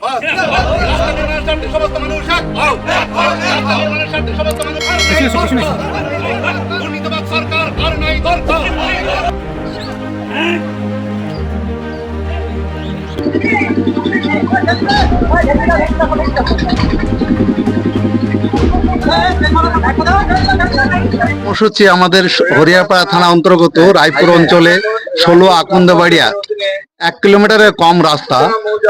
সমস্ত মানুষ দুর্নীতিবাদ সরকার আর নাই দরকার। কর্মসূচি আমাদের হরিয়াপাড়া থানা অন্তর্গত রায়পুর অঞ্চলে 16 আকন্দবাড়িয়া 1 কিলোমিটারের কম রাস্তা।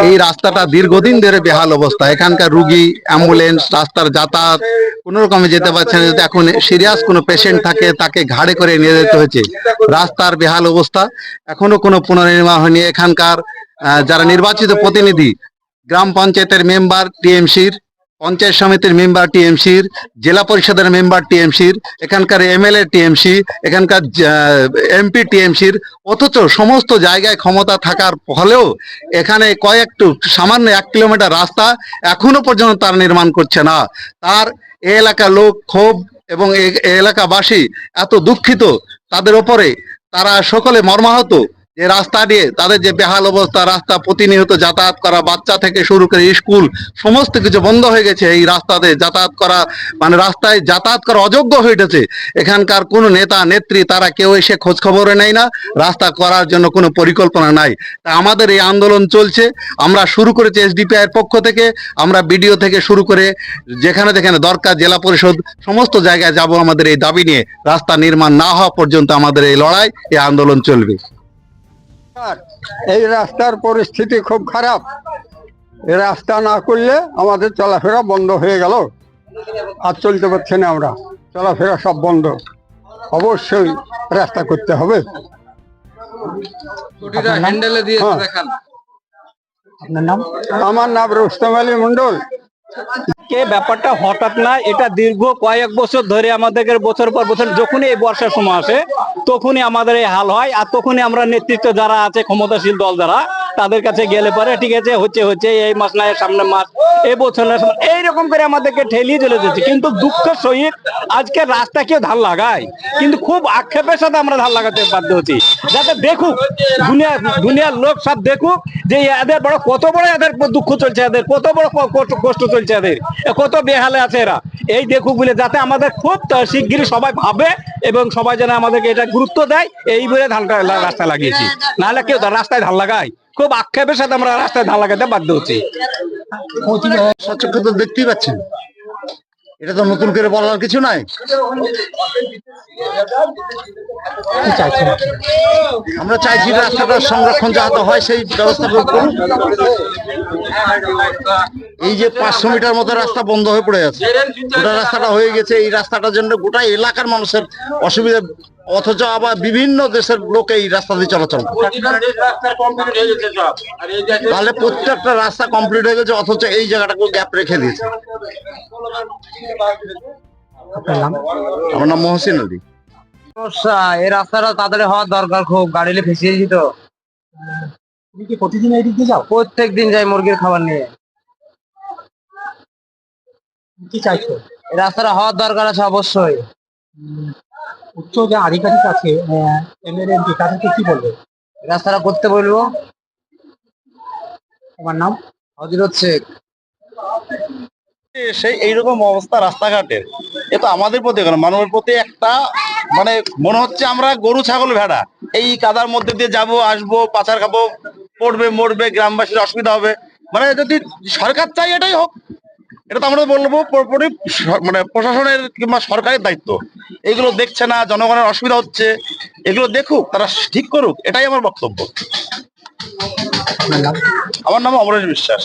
এই রাস্তাটা দীর্ঘদিন ধরে বেহাল অবস্থা। এখানকার রুগী, অ্যাম্বুলেন্স, রাস্তার যাতায়াত কোনো রকমে যেতে পারছে না। যদি এখন সিরিয়াস কোনো পেশেন্ট থাকে তাকে ঘাড়ে করে নিয়ে যেতে হয়েছে। রাস্তার বেহাল অবস্থা, এখনো কোনো পুনর্নির্মাণ হয়নি। এখানকার যারা নির্বাচিত প্রতিনিধি, গ্রাম পঞ্চায়েতের মেম্বার টিএমসির, পঞ্চায়েত সমিতির মেম্বার টিএমসির, জেলা পরিষদের মেম্বার টিএমসির, এখানকার এমএলএ টিএমসি, এখানকার এমপি টিএমসির, অথচ সমস্ত জায়গায় ক্ষমতা থাকার ফলেও এখানে কয়েকটু সামান্য 1 কিলোমিটার রাস্তা এখনো পর্যন্ত তার নির্মাণ করছে না। তার এ এলাকার লোক ক্ষোভ এবং এলাকাবাসী এত দুঃখিত তাদের ওপরে, তারা সকলে মর্মাহত যে রাস্তা দিয়ে তাদের যে বেহাল অবস্থা, রাস্তা প্রতিনিয়ত যাতায়াত করা, বাচ্চা থেকে শুরু করে স্কুল সমস্ত কিছু বন্ধ হয়ে গেছে। এই রাস্তাতে যাতায়াত করা মানে রাস্তায় যাতায়াত করা অযোগ্য হয়ে উঠেছে। এখানকার কোনো নেতা নেত্রী তারা কেউ এসে খোঁজ খবরে নেয় না, রাস্তা করার জন্য কোনো পরিকল্পনা নাই। তা আমাদের এই আন্দোলন চলছে, আমরা শুরু করেছি এসডিপিআই এর পক্ষ থেকে। আমরা বিডিও থেকে শুরু করে যেখানে যেখানে দরকার জেলা পরিষদ সমস্ত জায়গায় যাব আমাদের এই দাবি নিয়ে। রাস্তা নির্মাণ না হওয়া পর্যন্ত আমাদের এই লড়াই, এই আন্দোলন চলবে। এই রাস্তার পরিস্থিতি খুব খারাপ। এই রাস্তা না করলে আমাদের চলাফেরা বন্ধ হয়ে গেল, আর চলতে পারছি না, আমরা চলাফেরা সব বন্ধ। অবশ্যই রাস্তা করতে হবে। আমার নাম রুস্তম আলী মন্ডল। ব্যাপারটা হঠাৎ না, এটা দীর্ঘ কয়েক বছর ধরে আমাদের বছর পর বছর যখনই এই বর্ষার সময় আসে তখনই আমাদের এই হাল হয়। আর তখনই আমরা নেতৃত্ব যারা আছে, ক্ষমতাশীল দল যারা, তাদের কাছে গেলে পরে ঠিক আছে হচ্ছে এই মাস না, সামনে মাস, এই বছর না, এইরকম করে আমাদেরকে ঠেলিয়ে চলে যাচ্ছে। কিন্তু দুঃখের সহিত আজকে রাস্তা কেউ ধার লাগায়, কিন্তু খুব আক্ষেপের সাথে আমরা ধার লাগাতে বাধ্য হচ্ছি, যাতে দেখুক দুনিয়ার লোক সব দেখুক যে এদের বড় কত বড় এদের দুঃখ চলছে, এদের কত বড় কষ্ট চলছে, এদের কত বেহালে আছে এরা। এই দেখুক বলে যাতে আমাদের খুব শিগগিরই সবাই ভাবে এবং সবাই যেন আমাদেরকে এটা গুরুত্ব দেয়, এই বলে রাস্তা লাগিয়েছি। নাহলে কেউ রাস্তায় ধান লাগায়, খুব আক্ষেপের সাথে আমরা রাস্তায় ধান লাগাতে বাধ্য হচ্ছি। সচক্ষে তো দেখতেই পাচ্ছেন, এটা তো নতুন করে বলার কিছু নাই। আমরা চাইছি রাস্তাটার সংরক্ষণ যাতে হয় সেই ব্যবস্থা করুন। এই যে 500 মিটার মতো রাস্তা বন্ধ হয়ে পড়ে আছে, গোটা রাস্তাটা হয়ে গেছে। এই রাস্তাটার জন্য গোটা এলাকার মানুষের অসুবিধা, অথচ আবার বিভিন্ন দেশের লোক এই রাস্তা দিয়ে চলাচল করে। তাহলে প্রত্যেকটা রাস্তা কমপ্লিট হয়ে গেছে, অথচ এই জায়গাটাকে গ্যাপ রেখে দিয়েছে। আমার নাম মহসিন আলী। এই রাস্তাটা তাড়াতাড়ি হওয়ার দরকার, খুব গাড়ি ফেসে যেত। তুমি কি প্রতিদিন এই দিক দিয়ে যাও? প্রত্যেক দিন যাই মুরগির খাবার নিয়ে। কি চাইছো? এই রাস্তাটা হওয়ার দরকার আছে অবশ্যই। উচ্চ যে আধিকারিক আছে এমএলএ এমপি, তাদেরকে কি বলবে? রাস্তাটা করতে বলবো। তোমার নাম? হযরত শেখ। সেই এইরকম অবস্থা রাস্তাঘাটের, এ তো আমাদের প্রতি কেন, মানবের প্রতি একটা মানে মনে হচ্ছে আমরা গরু ছাগল ভেড়া এই কাদার মধ্যে দিয়ে যাব, আসবো, পাচার খাবো, পড়বে মরবে, গ্রামবাসীর অসুবিধা হবে। মানে যদি সরকার চাই এটাই হোক, এটা তো আমরা বলবো পুরোপুরি মানে প্রশাসনের কিংবা সরকারের দায়িত্ব। এগুলো দেখছে না, জনগণের অসুবিধা হচ্ছে, এগুলো দেখুক, তারা ঠিক করুক, এটাই আমার বক্তব্য। আমার নাম অমরেশ বিশ্বাস।